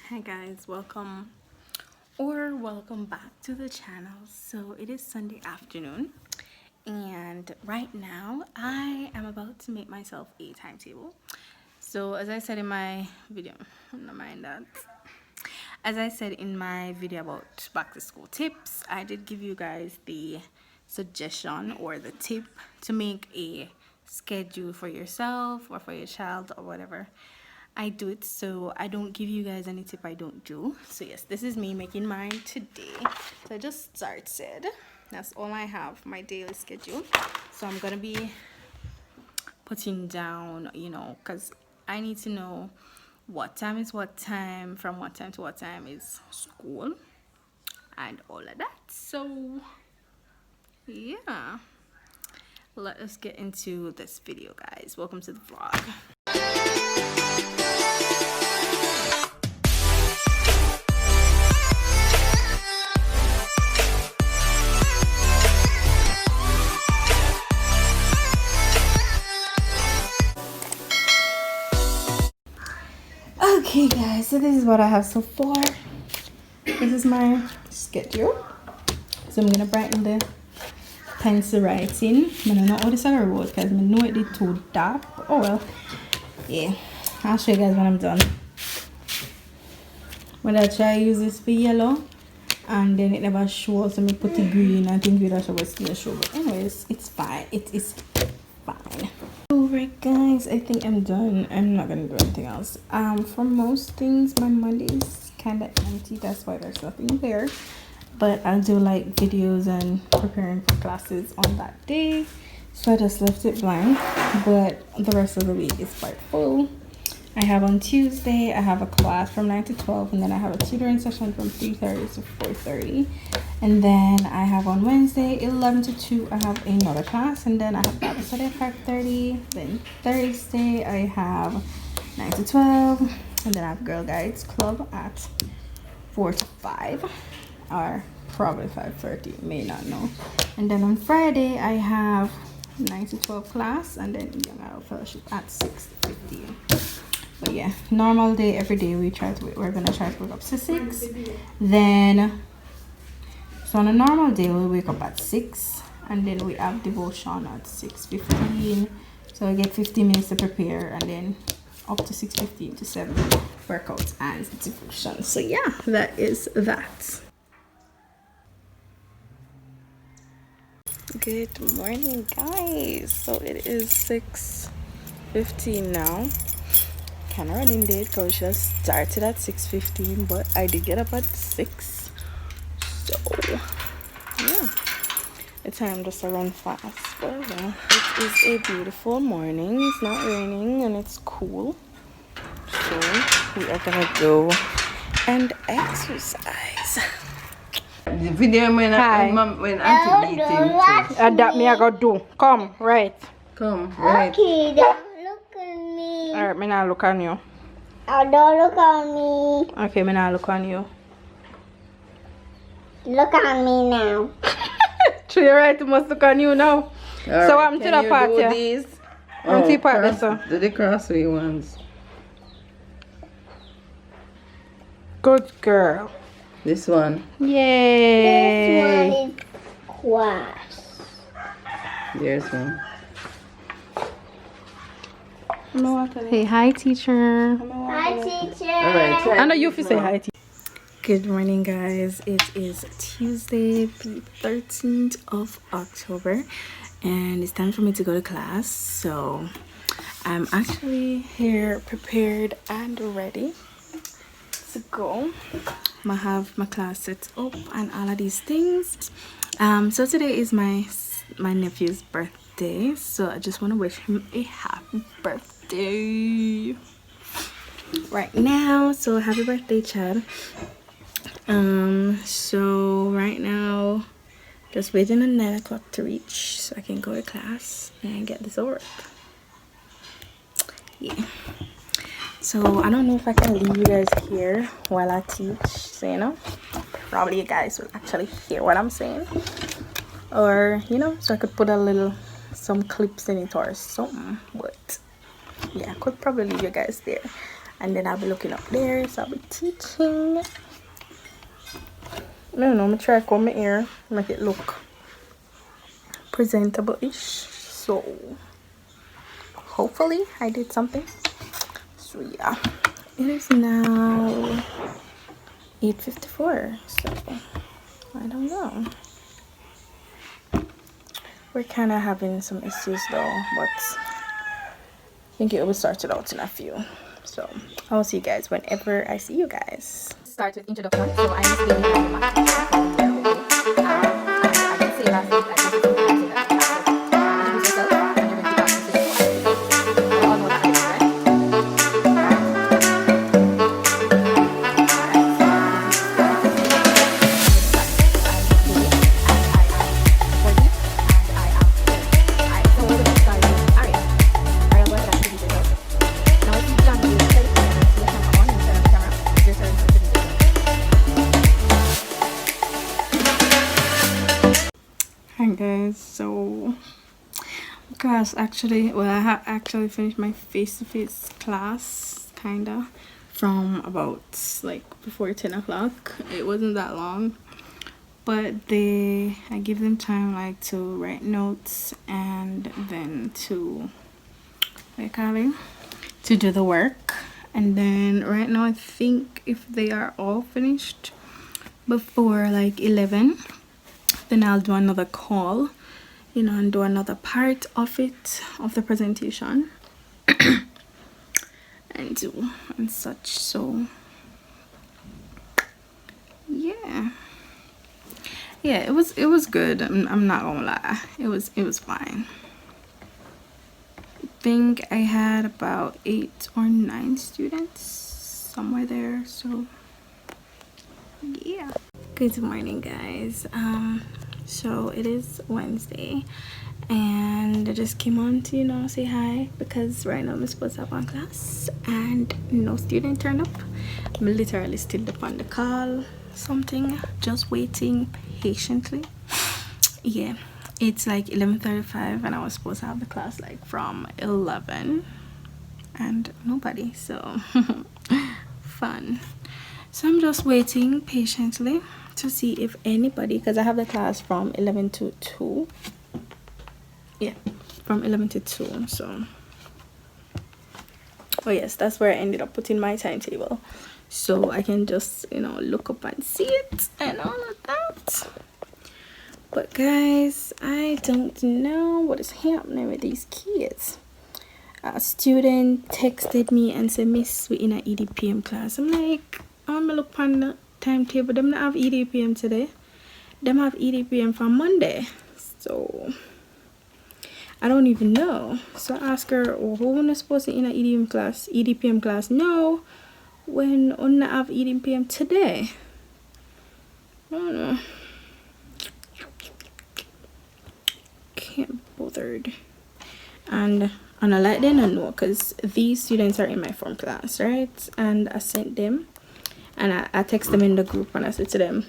Hi guys, welcome back to the channel. So it is Sunday afternoon and right now I am about to make myself a timetable. So as I said in my video, never mind that. As I said in my video about back to school tips, I did give you guys the suggestion or the tip to make a schedule for yourself or for your child or whatever. I do it, so I don't give you guys any tip I don't do. So yes, this is me making mine today. So I just started. That's all I have, my daily schedule. So I'm gonna be putting down, because I need to know what time is what time, from what time to what time is school, and all of that. So yeah, let us get into this video, guys. Welcome to the vlog. Okay guys, so this is what I have so far. This is my schedule. So I'm gonna brighten the pencil writing. I don't know how this is gonna work because I know it did too dark. Oh well, yeah. I'll show you guys when I'm done. When I try to use this for yellow and then it never shows, so I put the green. I think that should still show, but anyways, it's fine. It is fine. Alright guys, I think I'm done. I'm not gonna do anything else. For most things my Monday is kind of empty, that's why there's nothing there, but I'll do like videos and preparing for classes on that day, so I just left it blank. But the rest of the week is quite full. I have on Tuesday, I have a class from 9 to 12, and then I have a tutoring session from 3:30 to 4:30. And then I have on Wednesday, 11 to 2, I have another class. And then I have Bible study at 5:30. Then Thursday, I have 9 to 12. And then I have Girl Guides Club at 4 to 5. Or probably 5:30, may not know. And then on Friday, I have 9 to 12 class. And then Young Adult Fellowship at 6:15. But yeah, normal day, every day we're gonna try to wake up to 6. Then so on a normal day we'll wake up at 6, and then we have devotion at 6:15. So I get 15 minutes to prepare, and then up to 6:15 to 7 workouts and devotion. So yeah, that is that. Good morning guys. So it is 6:15 now. Kind of running late because we should have started at 6:15, but I did get up at 6. So yeah, the time just run fast. But yeah, it is a beautiful morning. It's not raining and it's cool, so we are gonna go and exercise. The video when Auntie beat him. That me I gotta do. Come right. Come right. Okay, don't look at me. Alright, me now look on you. Oh, don't look at me. Okay, me now look on you. Look at me now. So you're right, you must look on you now. All So right, I'm to the part here. These? I'm to the part there, so. Do the crossway ones. Good girl. This one. Yay. This one is class. There's one. Hey, hi teacher. Hi, teacher. All right. I know you say hi teacher. Good morning guys. It is Tuesday the 13th of October and it's time for me to go to class. So I'm actually here prepared and ready to go. I have my class set up and all of these things. So today is my nephew's birthday, so I just want to wish him a happy birthday right now. So happy birthday, Chad. So right now just waiting on 9 o'clock to reach so I can go to class and get this over. Yeah, so I don't know if I can leave you guys here while I teach, so probably you guys will actually hear what I'm saying, or so I could put some clips in it or something. But yeah, I could probably leave you guys there. and then I'll be looking up there, so I'll be teaching. I don't know, I'm gonna try to comb my hair, make it look presentable-ish. So hopefully I did something. So yeah, it is now 8:54, so I don't know. We're kind of having some issues though, but I think it will sort it out in a few. So I'll see you guys whenever I see you guys. Start with introduction. So I'm just doing the math teacher from there with me. And I did say last week I did something that introduce yourself and you're going to talk to people. We all know that already, right? Hi guys, so class actually, well, I have actually finished my face-to-face class kinda from about like before 10 o'clock. It wasn't that long, but I give them time like to write notes and then to to do the work. And then right now I think if they are all finished before like 11, then I'll do another call, you know, and do another part of it, of the presentation and such. So yeah, it was good. I'm not gonna lie, it was fine. I think I had about 8 or 9 students, somewhere there. So yeah. Good morning guys. So it is Wednesday and I just came on to, you know, say hi because right now I'm supposed to have one class and no student turned up. I'm literally still up on the call, something, just waiting patiently. Yeah, it's like 11:35 and I was supposed to have the class like from 11 and nobody, so fun. So I'm just waiting patiently to see if anybody, because I have the class from 11 to 2. Yeah, from 11 to 2. So oh yes, that's where I ended up putting my timetable, so I can just, you know, look up and see it and all of that. But guys, I don't know what is happening with these kids. A student texted me and said, "Miss, we in a EDPM class." I'm like, I'm gonna look on the timetable. Them not have EDPM today. Them have EDPM for Monday. So I don't even know. So I asked her, oh, who was supposed to in a EDPM class? No, when on not have EDPM today. I don't know. Can't be bothered. And I like them, I know, because these students are in my form class, right? And I sent them. And I text them in the group and I said to them,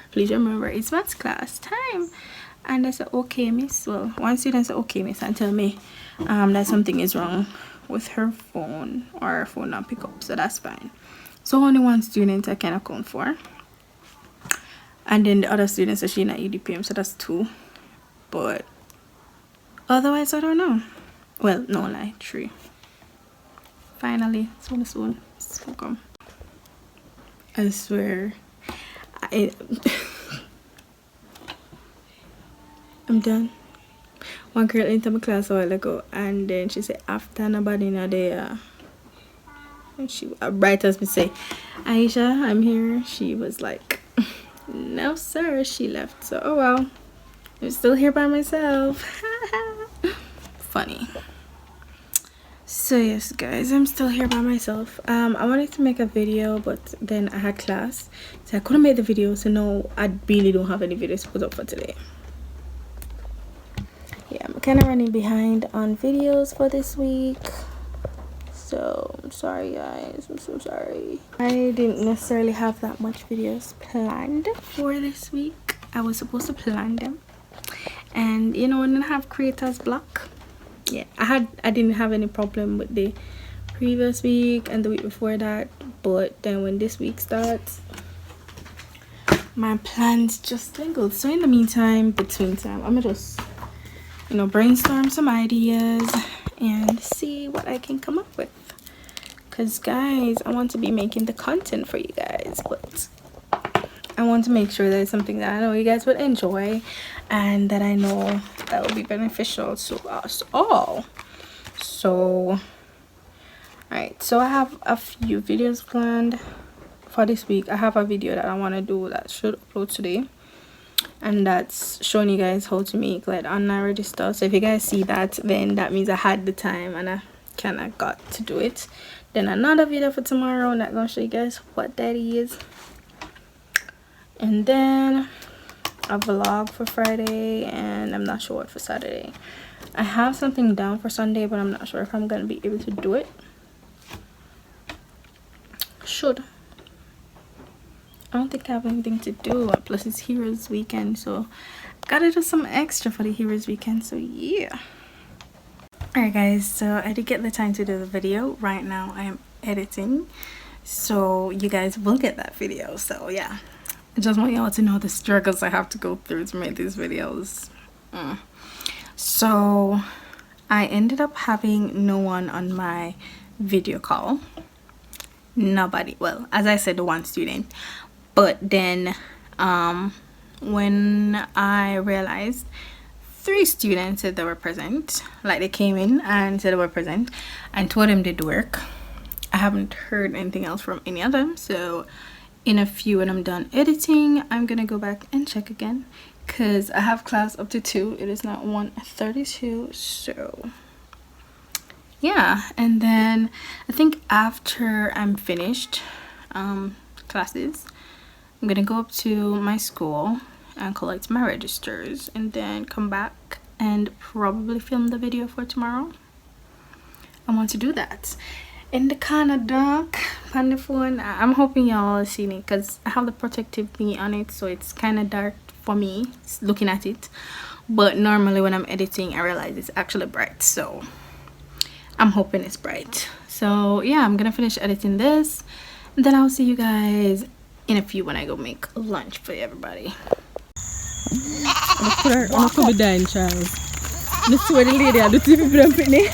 please remember it's maths class time. And I said, okay miss. Well, one student said, okay miss, and tell me that something is wrong with her phone, or her phone not pick up, so that's fine. So only one student I can account for, and then the other student said she in EDPM, so that's 2. But otherwise I don't know. Well, no lie, 3. Finally, soon it's gonna come. I swear, I'm done. One girl entered my class a while ago, and then she said after nobody in there, and she bright as me say, "Aisha, I'm here." She was like, "No sir," she left. So oh well, I'm still here by myself. Funny. So yes guys, I'm still here by myself. I wanted to make a video, but then I had class, so I couldn't make the video. So no, I really don't have any videos to put up for today. Yeah, I'm kind of running behind on videos for this week, so I'm sorry guys, I'm so sorry. I didn't necessarily have that much videos planned for this week. I was supposed to plan them, and you know, when I have creators block, yeah, I didn't have any problem with the previous week and the week before that, but then when this week starts, my plans just dwindled. So in the meantime, between time, I'm gonna just, you know, brainstorm some ideas and see what I can come up with, because guys, I want to be making the content for you guys, but I want to make sure that it's something that I know you guys would enjoy and that I know that will be beneficial to us all. So alright, so I have a few videos planned for this week. I have a video that I want to do that should upload today, and that's showing you guys how to make like online register. So if you guys see that, then that means I had the time and I kind of got to do it. Then another video for tomorrow, I'm not gonna show you guys what that is, and then a vlog for Friday, and I'm not sure what for Saturday. I have something down for Sunday, but I'm not sure if I'm gonna be able to do it. Should. I don't think I have anything to do, plus it's Heroes Weekend, so gotta do some extra for the Heroes Weekend. So yeah. Alright guys, so I did get the time to do the video. Right now I am editing, so you guys will get that video. So yeah, I just want y'all to know the struggles I have to go through to make these videos. So I ended up having no one on my video call. Nobody. Well, as I said, one student. But then when I realized 3 students said they were present, like they came in and said they were present and told them did the work. I haven't heard anything else from any of them, so in a few when I'm done editing, I'm gonna go back and check again, because I have class up to 2. It is now 1:32, so yeah. And then I think after I'm finished classes, I'm gonna go up to my school and collect my registers and then come back and probably film the video for tomorrow. I want to do that in the kind of dark on the phone. I'm hoping y'all seen it because I have the protective thingy on it, so it's kind of dark for me looking at it, but normally when I'm editing I realize it's actually bright, so I'm hoping it's bright. So yeah, I'm gonna finish editing this and then I'll see you guys in a few when I go make lunch for everybody. I'm gonna be dying, Charles. Let's see what the lady the TV me.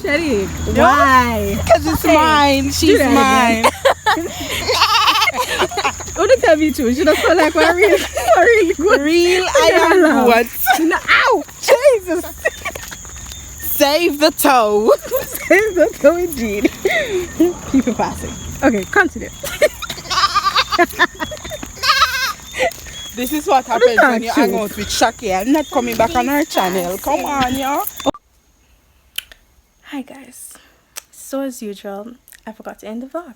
Sharik, why? Because it's mine. She's mine. Oh, don't tell me too. She don't feel like we're real good. Real iron what? No, ow! Jesus! Save the toe. Save the toe indeed. Keep it passing. Okay, continue. This is what happens when you hang out with Shakay and not coming back on her channel. Come on, y'all. Hi guys. So as usual, I forgot to end the vlog.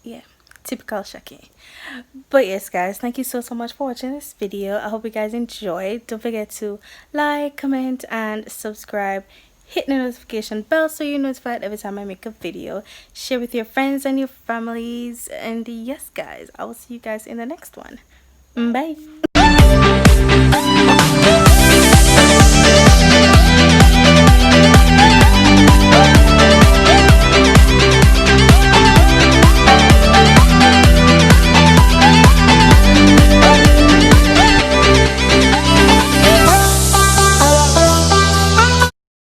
Yeah, typical Shakay. But yes guys, thank you so much for watching this video. I hope you guys enjoyed. Don't forget to like, comment and subscribe. Hit the notification bell so you're notified every time I make a video. Share with your friends and your families. And yes guys, I will see you guys in the next one. Bye.